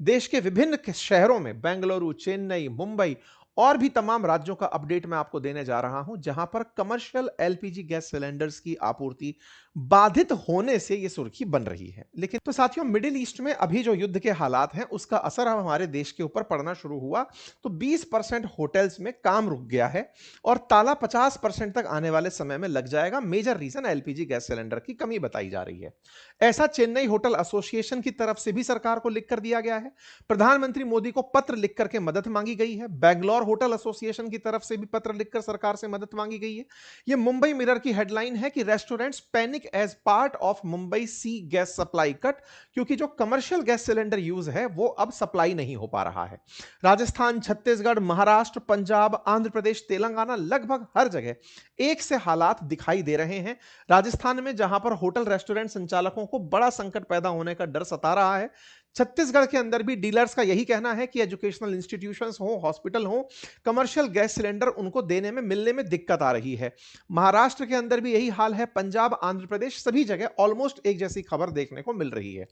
देश के विभिन्न शहरों में बेंगलुरु, चेन्नई, मुंबई और भी तमाम राज्यों का अपडेट मैं आपको देने जा रहा हूं, जहां पर कमर्शियल एलपीजी गैस सिलेंडर्स की आपूर्ति बाधित होने से यह सुर्खी बन रही है। लेकिन तो साथियों, मिडिल ईस्ट में अभी जो युद्ध के हालात हैं उसका असर अब हमारे देश के ऊपर पड़ना शुरू हुआ, तो 20% होटल्स में काम रुक गया है और ताला 50% तक आने वाले समय में लग जाएगा। Major reason LPG gas cylinder की कमी बताई जा रही है। ऐसा चेन्नई होटल एसोसिएशन की तरफ से भी सरकार को लिख कर दिया गया है। प्रधानमंत्री मोदी को पत्र लिख करके मदद मांगी गई है। बैंगलोर होटल एसोसिएशन की तरफ से भी पत्र लिखकर सरकार से मदद मांगी गई है। यह मुंबई मिरर की हेडलाइन है कि restaurants panic as part of Mumbai see gas supply cut, क्योंकि जो कमर्शियल गैस सिलेंडर यूज है वो अब सप्लाई नहीं हो पा रहा है। राजस्थान, छत्तीसगढ़, महाराष्ट्र, पंजाब, आंध्र प्रदेश, तेलंगाना, लगभग हर जगह एक से हालात दिखाई दे रहे हैं। राजस्थान में जहां पर होटल रेस्टोरेंट संचालकों को बड़ा संकट पैदा होने का डर सता रहा है, छत्तीसगढ़ के अंदर भी डीलर्स का यही कहना है कि एजुकेशनल इंस्टीट्यूशंस हो, हॉस्पिटल हो, कमर्शियल गैस सिलेंडर उनको देने में, मिलने में दिक्कत आ रही है। महाराष्ट्र के अंदर भी यही हाल है। पंजाब, आंध्र प्रदेश, सभी जगह ऑलमोस्ट एक जैसी खबर देखने को मिल रही है।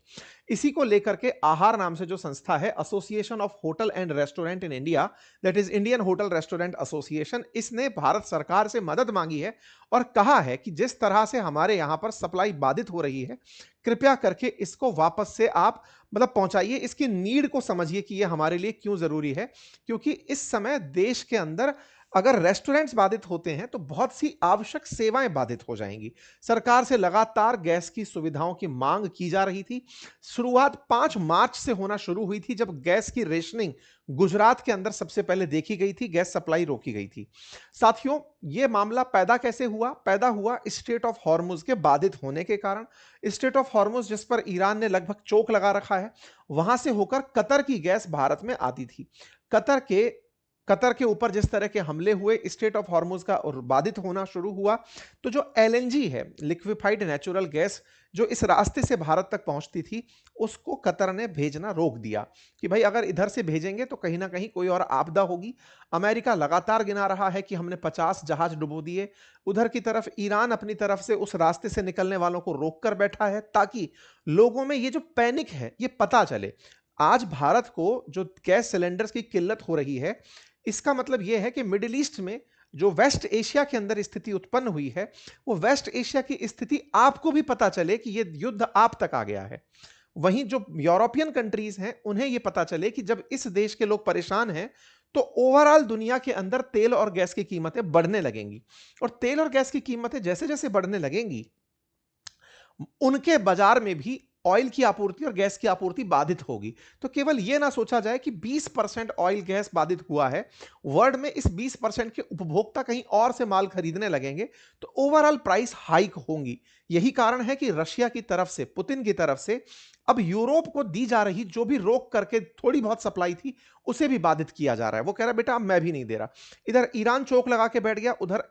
इसी को लेकर के आहार नाम से जो संस्था है, association of hotel and restaurant in India, that is Indian hotel restaurant association, इसने भारत सरकार से मदद मांगी है और कहा है कि जिस तरह से हमारे यहां पर सप्लाई बाधित हो रही है, कृपया करके इसको वापस से आप पहुंचाइए, इसकी नीड को समझिए कि यह हमारे लिए क्यों जरूरी है। क्योंकि इस समय देश के अंदर अगर रेस्टोरेंट्स बाधित होते हैं तो बहुत सी आवश्यक सेवाएं बाधित हो जाएंगी। सरकार से लगातार गैस की सुविधाओं की मांग की जा रही थी। शुरुआत 5 मार्च से होना शुरू हुई थी, जब गैस की रेशनिंग गुजरात के अंदर सबसे पहले देखी गई थी, गैस सप्लाई रोकी गई थी। साथियों, यह मामला पैदा कैसे हुआ? पैदा हुआ स्ट्रेट ऑफ हॉर्मुज के बाधित होने के कारण। स्ट्रेट ऑफ हॉर्मुज, जिस पर ईरान ने लगभग चोक लगा रखा है, वहां से होकर कतर की गैस भारत में आती थी। कतर के ऊपर जिस तरह के हमले हुए, स्ट्रेट ऑफ हॉर्मुज का और बाधित होना शुरू हुआ, तो जो एलएनजी है, लिक्विफाइड नेचुरल गैस, जो इस रास्ते से भारत तक पहुंचती थी, उसको कतर ने भेजना रोक दिया कि भाई अगर इधर से भेजेंगे तो कहीं ना कहीं कोई और आपदा होगी। अमेरिका लगातार गिना रहा है कि हमने 50 जहाज डुबो दिए। उधर की तरफ ईरान अपनी तरफ से उस रास्ते से निकलने वालों को रोक कर बैठा है, ताकि लोगों में ये जो पैनिक है ये पता चले। आज भारत को जो गैस सिलेंडर्स की किल्लत हो रही है, इसका मतलब यह है कि मिडिल ईस्ट में जो वेस्ट एशिया के अंदर स्थिति उत्पन्न हुई है, वो वेस्ट एशिया की स्थिति आपको भी पता चले कि यह युद्ध आप तक आ गया है। वहीं जो यूरोपियन कंट्रीज हैं, उन्हें यह पता चले कि जब इस देश के लोग परेशान हैं, तो ओवरऑल दुनिया के अंदर तेल और गैस की कीमतें बढ़ने लगेंगी। और तेल और गैस की कीमतें जैसे जैसे बढ़ने लगेंगी, उनके बाजार में भी ऑयल की आपूर्ति और गैस की आपूर्ति बाधित होगी। तो केवल यह ना सोचा जाए कि 20% ऑयल गैस बाधित हुआ है, वर्ल्ड में इस 20% के उपभोक्ता कहीं और से माल खरीदने लगेंगे तो ओवरऑल प्राइस हाइक होंगी। यही कारण है कि रशिया की तरफ से, पुतिन की तरफ से अब यूरोप को दी जा रही जो भी रोक करके थोड़ी बहुत सप्लाई थी, उसे भी बाधित किया जा रहा है। वो कह रहा है बेटा अब मैं भी नहीं दे रहा। इधर ईरान चौक लगा के बैठ गया, उधर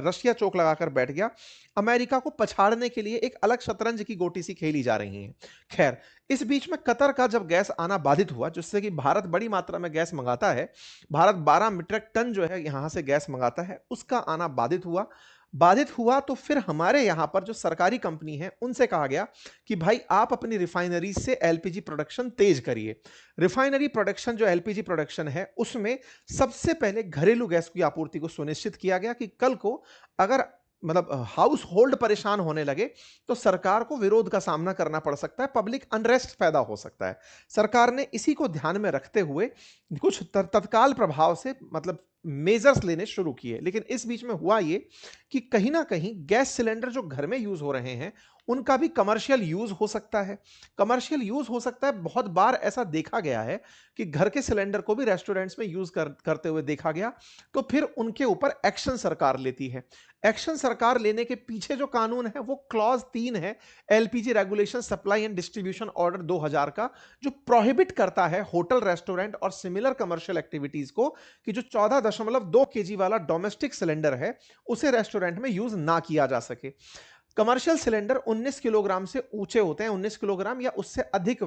रशिया चौक लगाकर बैठ गया। अमेरिका को पछाड़ने के लिए एक अलग शतरंज की गोटी सी खेली जा रही है। खैर, इस बीच में कतर का जब गैस आना बाधित हुआ, जिससे कि भारत बड़ी मात्रा में गैस मंगाता है, भारत 12 मीट्रिक टन जो है यहां से गैस मंगाता है, उसका आना बाधित हुआ तो फिर हमारे यहां पर जो सरकारी कंपनी है, उनसे कहा गया कि भाई आप अपनी रिफाइनरी से एलपीजी प्रोडक्शन तेज करिए। रिफाइनरी प्रोडक्शन, जो एलपीजी प्रोडक्शन है, उसमें सबसे पहले घरेलू गैस की आपूर्ति को सुनिश्चित किया गया कि कल को अगर हाउस होल्ड परेशान होने लगे तो सरकार को विरोध का सामना करना पड़ सकता है, पब्लिक अनरेस्ट पैदा हो सकता है। सरकार ने इसी को ध्यान में रखते हुए कुछ तत्काल प्रभाव से मेजर्स लेने शुरू किए। लेकिन इस बीच में हुआ ये कि कहीं ना कहीं गैस सिलेंडर जो घर में यूज हो रहे हैं, उनका भी कमर्शियल यूज हो सकता है। बहुत बार ऐसा देखा गया है कि घर के सिलेंडर को भी रेस्टोरेंट्स में यूज करते हुए देखा गया, तो फिर उनके ऊपर एक्शन सरकार लेती है। एक्शन सरकार लेने के पीछे जो कानून है वो क्लॉज 3 है, LPG regulation supply and distribution order 2000 का, जो प्रोहिबिट करता है होटल, रेस्टोरेंट और सिमिलर कमर्शियल एक्टिविटीज को कि जो 14.2 केजी वाला डोमेस्टिक सिलेंडर है, उसे रेस्टोरेंट में यूज ना किया जा सके। कमर्शियल सिलेंडर 19 किलोग्राम से ऊंचे होते हैं, 19 किलोग्राम या उससे अधिक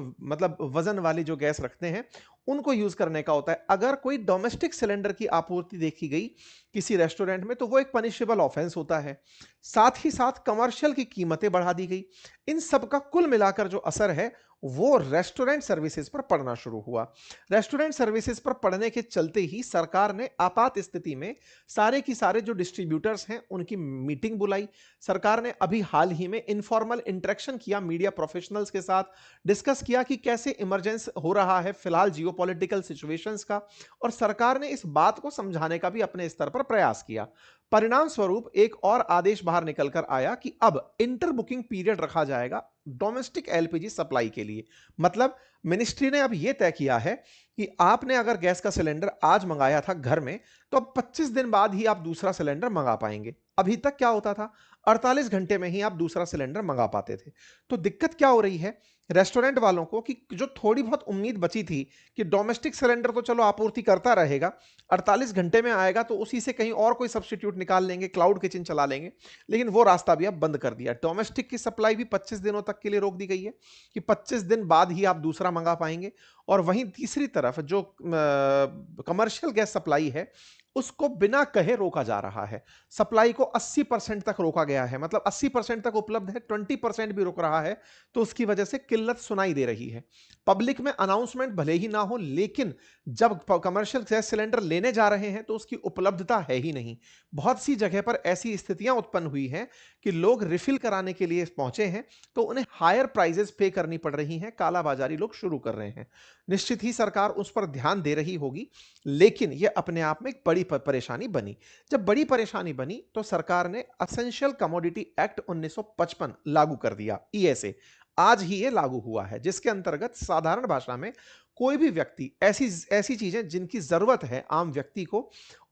वजन वाली जो गैस रखते हैं, उनको यूज करने का होता है। अगर कोई डोमेस्टिक सिलेंडर की आपूर्ति देखी गई किसी रेस्टोरेंट में तो वो एक पनिशेबल ऑफेंस होता है। साथ ही साथ कमर्शियल की कीमतें बढ़ा दी गई। इन सब का कुल मिलाकर जो असर है वो रेस्टोरेंट सर्विसेज पर पड़ना शुरू हुआ। रेस्टोरेंट सर्विसेज पर पड़ने के चलते ही सरकार ने आपात स्थिति में सारे की सारे जो डिस्ट्रीब्यूटर्स हैं उनकी मीटिंग बुलाई। सरकार ने अभी हाल ही में इनफॉर्मल इंटरेक्शन किया मीडिया प्रोफेशनल्स के साथ, डिस्कस किया कि कैसे इमरजेंस हो रहा है फिलहाल जियोपॉलिटिकल सिचुएशंस का, और सरकार ने इस बात को समझाने का भी अपने स्तर पर प्रयास किया। परिणाम स्वरूप एक और आदेश बाहर निकलकर आया कि अब इंटर बुकिंग पीरियड रखा जाएगा डोमेस्टिक एलपीजी सप्लाई के लिए। मतलब मिनिस्ट्री ने अब यह तय किया है कि आपने अगर गैस का सिलेंडर आज मंगाया था घर में, तो अब 25 दिन बाद ही आप दूसरा सिलेंडर मंगा पाएंगे। अभी तक क्या होता था, 48 घंटे में ही आप दूसरा सिलेंडर मंगा पाते थे। तो दिक्कत क्या हो रही है रेस्टोरेंट वालों को कि जो थोड़ी बहुत उम्मीद बची थी कि डोमेस्टिक सिलेंडर तो चलो आपूर्ति करता रहेगा, 48 घंटे में आएगा तो उसी से कहीं और कोई सब्स्टिट्यूट निकाल लेंगे, क्लाउड किचन चला लेंगे, लेकिन वो रास्ता भी अब बंद कर दिया। डोमेस्टिक की सप्लाई भी 25 दिनों तक के लिए रोक दी गई है कि 25 दिन बाद ही आप दूसरा मंगा पाएंगे। और वहीं तीसरी तरफ जो कमर्शियल गैस सप्लाई है उसको बिना कहे रोका जा रहा है। सप्लाई को 80% तक रोका गया है, मतलब 80% तक उपलब्ध है, 20% भी रुक रहा है। तो उसकी वजह से किल्लत सुनाई दे रही है। पब्लिक में अनाउंसमेंट भले ही ना हो, लेकिन जब कमर्शियल गैस सिलेंडर लेने जा रहे हैं तो उसकी उपलब्धता है ही नहीं। बहुत सी जगह पर ऐसी स्थितियां उत्पन्न हुई हैं कि लोग रिफिल कराने के लिए पहुंचे हैं तो उन्हें हायर प्राइजेस पे करनी पड़ रही हैं, कालाबाजारी लोग शुरू कर रहे हैं। निश्चित ही सरकार उस पर ध्यान दे रही होगी, लेकिन यह अपने आप में एक बड़ी परेशानी बनी। जब बड़ी परेशानी बनी तो सरकार ने एसेंशियल कमोडिटी एक्ट 1955 लागू कर दिया, ईएसए। आज ही ये लागू हुआ है, जिसके अंतर्गत साधारण भाषा में कोई भी व्यक्ति ऐसी ऐसी चीजें जिनकी जरूरत है आम व्यक्ति को,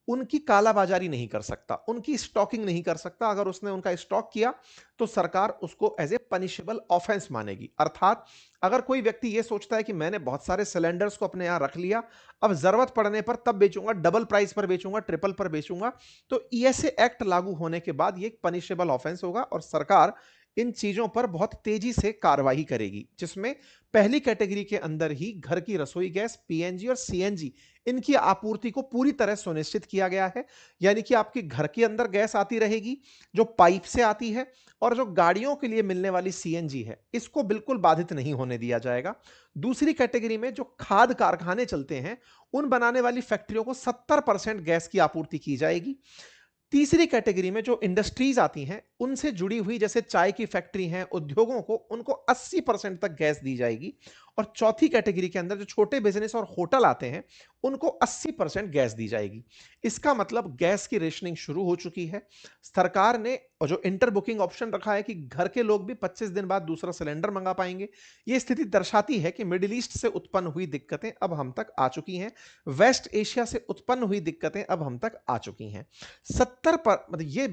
उनकी कालाबाजारी नहीं कर सकता, उनकी स्टॉकिंग नहीं कर सकता। अगर उसने उनका स्टॉक किया तो सरकार उसको एज ए पनिशेबल ऑफेंस मानेगी। अर्थात अगर कोई व्यक्ति यह सोचता है कि मैंने बहुत सारे सिलेंडर्स को अपने यहां रख लिया, अब जरूरत पड़ने पर तब बेचूंगा, डबल प्राइस पर बेचूंगा, ट्रिपल पर बेचूंगा, तो ईएसए एक्ट लागू होने के बाद यह एक पनिशेबल ऑफेंस होगा और सरकार इन चीजों पर बहुत तेजी से कार्रवाई करेगी, जिसमें पहली कैटेगरी के अंदर ही घर की रसोई गैस, पीएनजी और सीएनजी, इनकी आपूर्ति को पूरी तरह सुनिश्चित किया गया है। यानी कि आपके घर के अंदर गैस आती रहेगी जो पाइप से आती है, और जो गाड़ियों के लिए मिलने वाली सीएनजी है इसको बिल्कुल बाधित नहीं होने दिया जाएगा। दूसरी कैटेगरी में जो खाद कारखाने चलते हैं उन बनाने वाली फैक्ट्रियों को 70% गैस की आपूर्ति की जाएगी। तीसरी कैटेगरी में जो इंडस्ट्रीज आती हैं उनसे जुड़ी हुई जैसे चाय की फैक्ट्री हैं, उद्योगों को, उनको 80% तक गैस दी जाएगी। और चौथी कैटेगरी के अंदर जो छोटे बिजनेस और होटल आते हैं उनको 80% गैस दी जाएगी। इसका मतलब गैस की रेशनिंग शुरू हो चुकी है। सरकार ने और जो इंटर बुकिंग ऑप्शन रखा है कि घर के लोग भी 25 दिन बाद दूसरा सिलेंडर मंगा पाएंगे, यह स्थिति दर्शाती है कि मिडिल ईस्ट से उत्पन्न हुई दिक्कतें अब हम तक आ चुकी हैं, वेस्ट एशिया से उत्पन्न हुई दिक्कतें अब हम तक आ चुकी हैं। 70 पर मतलब ये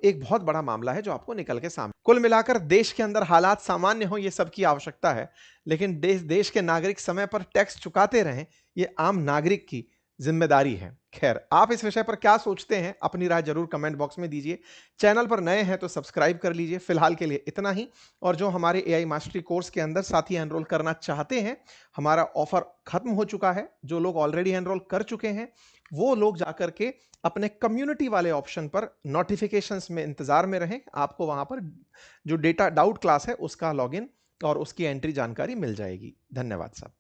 एक बहुत बड़ा मामला है जो आपको निकल के सामने। कुल मिलाकर देश के अंदर हालात सामान्य हो, ये सबकी आवश्यकता है, लेकिन देश के नागरिक समय पर टैक्स चुकाते रहें, ये आम नागरिक की जिम्मेदारी है। खैर, आप इस विषय पर क्या सोचते हैं, अपनी राय जरूर कमेंट बॉक्स में दीजिए। चैनल पर नए हैं तो सब्सक्राइब कर लीजिए। फिलहाल के लिए इतना ही। और जो हमारे एआई मास्टरी कोर्स के अंदर साथी एनरोल करना चाहते हैं, हमारा ऑफर खत्म हो चुका है। जो लोग ऑलरेडी एनरोल कर चुके हैं वो लोग जाकर के अपने कम्युनिटी वाले ऑप्शन पर नोटिफिकेशंस में इंतजार में रहें। आपको वहां पर जो डेटा डाउट क्लास है उसका लॉगिन और उसकी एंट्री जानकारी मिल जाएगी। धन्यवाद साहब।